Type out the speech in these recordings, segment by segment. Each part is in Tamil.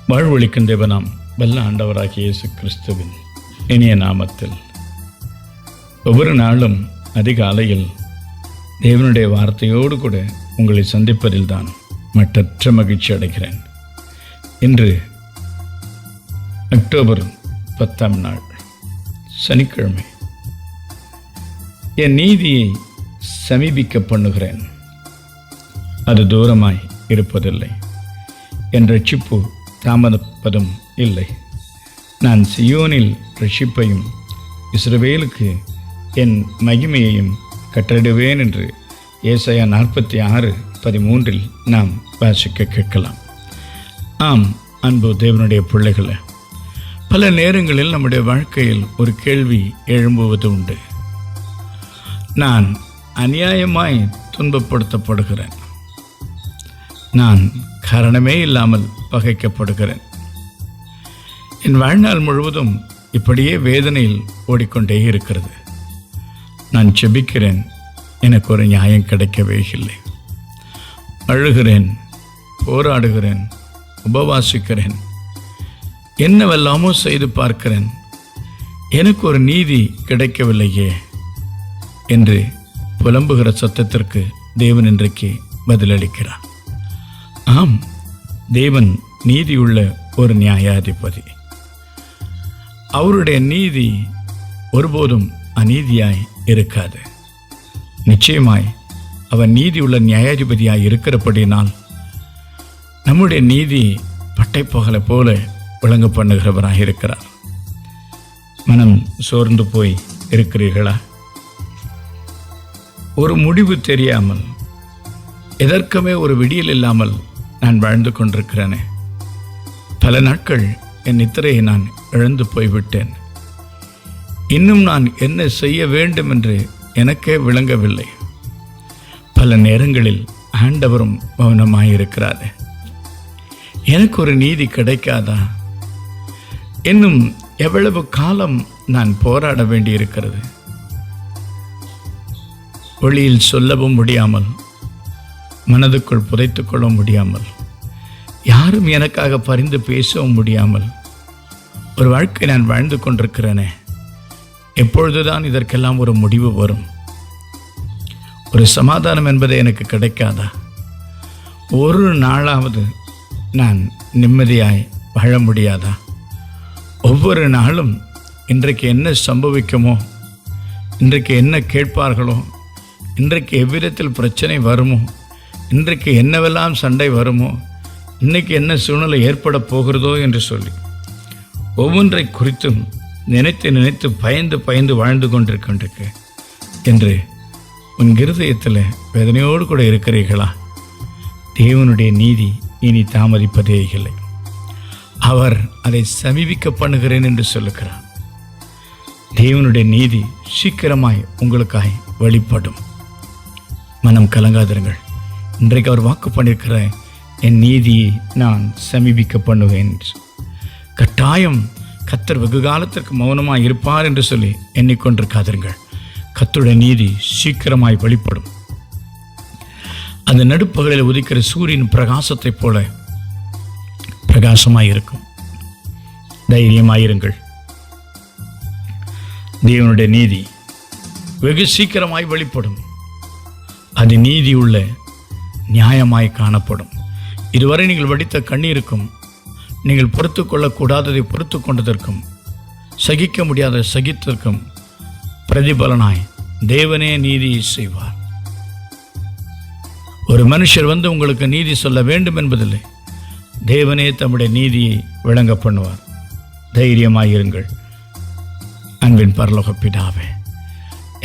வாழ்வொழிக்கும் தேவனாம் வல்ல ஆண்டவராகிய இயேசு கிறிஸ்துவின் இனிய நாமத்தில் ஒவ்வொரு நாளும் அதிகாலையில் தேவனுடைய வார்த்தையோடு கூட உங்களை சந்திப்பதில் தான் மற்றற்ற மகிழ்ச்சி அடைகிறேன். இன்று அக்டோபர் 10ஆம் நாள் சனிக்கிழமை. என் நீதியை சமீபிக்க பண்ணுகிறேன், அது தூரமாய் இருப்பதில்லை. என் ரட்சிப்பு தாமதப்பதும் இல்லை. நான் சியோனில் ரட்சிப்பையும் இஸ்ரவேலுக்கு என் மகிமையையும் கட்டளிடுவேன் என்று ஏசாயா 46:13 நாம் வாசிக்க கேட்கலாம். ஆம், அன்பு தேவனுடைய பிள்ளைகளே, பல நேரங்களில் நம்முடைய வாழ்க்கையில் ஒரு கேள்வி எழும்புவது உண்டு. நான் அநியாயமாய் துன்பப்படுத்தப்படுகிறேன், நான் காரணமே இல்லாமல் பகைக்கப்படுகிறேன், என் வாழ்நாள் முழுவதும் இப்படியே வேதனையில் ஓடிக்கொண்டே இருக்கிறது. நான் செபிக்கிறேன், எனக்கு ஒரு நியாயம் கிடைக்கவே இல்லை. அழுகிறேன், போராடுகிறேன், உபவாசிக்கிறேன், என்னவெல்லாமோ செய்து பார்க்கிறேன், எனக்கு ஒரு நீதி கிடைக்கவில்லையே என்று புலம்புகிற சத்தத்திற்கு தேவன் இன்றைக்கு பதிலளிக்கிறார். ஆம், தேவன் நீதியுள்ள ஒரு நியாயாதிபதி. அவருடைய நீதி ஒருபோதும் அநீதியாய் இருக்காது. நிச்சயமாய் அவர் நீதியுள்ள நியாயாதிபதியாய் இருக்கிறபடினால் நம்முடைய நீதி பட்டைப்பகலை போல விளங்க பண்ணுகிறவராக இருக்கிறார். மனம் சோர்ந்து போய் இருக்கிறீர்களா? ஒரு முடிவு தெரியாமல், எதற்குமே ஒரு விடியல் இல்லாமல் நான் வாழ்ந்து கொண்டிருக்கிறேனே. பல நாட்கள் என் நித்திரையை நான் இழந்து போய்விட்டேன். இன்னும் நான் என்ன செய்ய வேண்டும் என்று எனக்கே விளங்கவில்லை. பல நேரங்களில் ஆண்டவரும் மௌனமாயிருக்கிறார். எனக்கு ஒரு நீதி கிடைக்காதா? இன்னும் எவ்வளவு காலம் நான் போராட வேண்டியிருக்கிறது? ஒளியில் சொல்லவும் முடியாமல், மனதுக்குள் புதைத்து கொள்ள முடியாமல், யாரும் எனக்காக பரிந்து பேசவும் முடியாமல் ஒரு வாழ்க்கை நான் வாழ்ந்து கொண்டிருக்கிறேனே. எப்பொழுதுதான் இதற்கெல்லாம் ஒரு முடிவு வரும்? ஒரு சமாதானம் என்பது எனக்கு கிடைக்காதா? ஒரு நாளாவது நான் நிம்மதியாய் வாழ முடியாதா? ஒவ்வொரு நாளும் இன்றைக்கு என்ன சம்பவிக்குமோ, இன்றைக்கு என்ன கேட்பார்களோ, இன்றைக்கு எவ்விதத்தில் பிரச்சனை வருமோ, இன்றைக்கு என்னவெல்லாம் சண்டை வருமோ, இன்றைக்கு என்ன சூழ்நிலை ஏற்பட போகிறதோ என்று சொல்லி ஒவ்வொன்றை குறித்தும் நினைத்து நினைத்து பயந்து பயந்து வாழ்ந்து கொண்டிருக்கின்றிருக்க என்று உன் இருதயத்தில் வேதனையோடு கூட இருக்கிறீர்களா? தேவனுடைய நீதி இனி தாமதிப்பதே இல்லை. அவர் அதை சமீபிக்க பண்ணுகிறேன் என்று சொல்லுகிறார். தேவனுடைய நீதி சீக்கிரமாய் உங்களுக்காய் வெளிப்படும். மனம் கலங்காதிருங்கள். இன்றைக்கு அவர் வாக்கு பண்ணியிருக்கிற என் நீதியை நான் சமீபிக்க பண்ணுவேன். கட்டாயம் கர்த்தர் வெகு காலத்திற்கு மௌனமாய் இருப்பார் என்று சொல்லி எண்ணிக்கொண்டிருக்காதிருங்கள். கர்த்தருடைய நீதி சீக்கிரமாய் வெளிப்படும். அந்த நடுப்பகலில் உதிக்கிற சூரியன் பிரகாசத்தைப் போல பிரகாசமாய் இருக்கும். தைரியமாயிருங்கள். தேவனுடைய நீதி வெகு சீக்கிரமாய் வெளிப்படும். அது நீதியுள்ள நியாயமாய் காணப்படும். இதுவரை நீங்கள் வடித்த கண்ணீருக்கும், நீங்கள் பொறுத்து கொள்ளக்கூடாததை பொறுத்து கொண்டதற்கும், சகிக்க முடியாத சகித்ததற்கும் பிரதிபலனாய் தேவனே நீதியை செய்வார். ஒரு மனுஷர் வந்து உங்களுக்கு நீதி சொல்ல வேண்டும் என்பதில்லை. தேவனே தம்முடைய நீதியை விளங்க பண்ணுவார். தைரியமாயிருங்கள். அன்பின் பரலோக பிதாவே,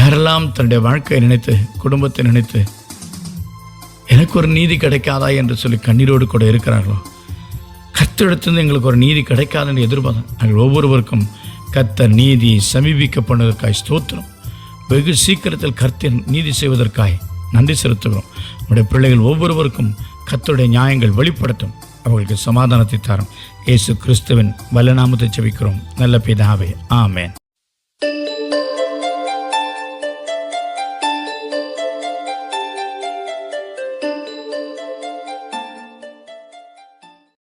யாரெல்லாம் தன்னுடைய வாழ்க்கையை நினைத்து, குடும்பத்தை நினைத்து எனக்கு ஒரு நீதி கிடைக்காதா என்று சொல்லி கண்ணீரோடு கூட இருக்கிறார்களோ, கர்த்தரிடத்திலிருந்து எங்களுக்கு ஒரு நீதி கிடைக்காதுன்னு எதிர்பார்த்தோம். நாங்கள் ஒவ்வொருவருக்கும் கர்த்தர் நீதியை சமீபிக்க பண்ணுவதற்காய் ஸ்தோத்திரம். வெகு சீக்கிரத்தில் கர்த்தர் நீதி செய்வதற்காய் நன்றி செலுத்துகிறோம். நம்முடைய பிள்ளைகள் ஒவ்வொருவருக்கும் கர்த்தருடைய நியாயங்கள் வெளிப்படுத்தும். அவர்களுக்கு சமாதானத்தை தாரும். இயேசு கிறிஸ்துவின் வல்லநாமத்தை ஜெபிக்கிறோம் நல்ல பிதாவே, ஆமென்.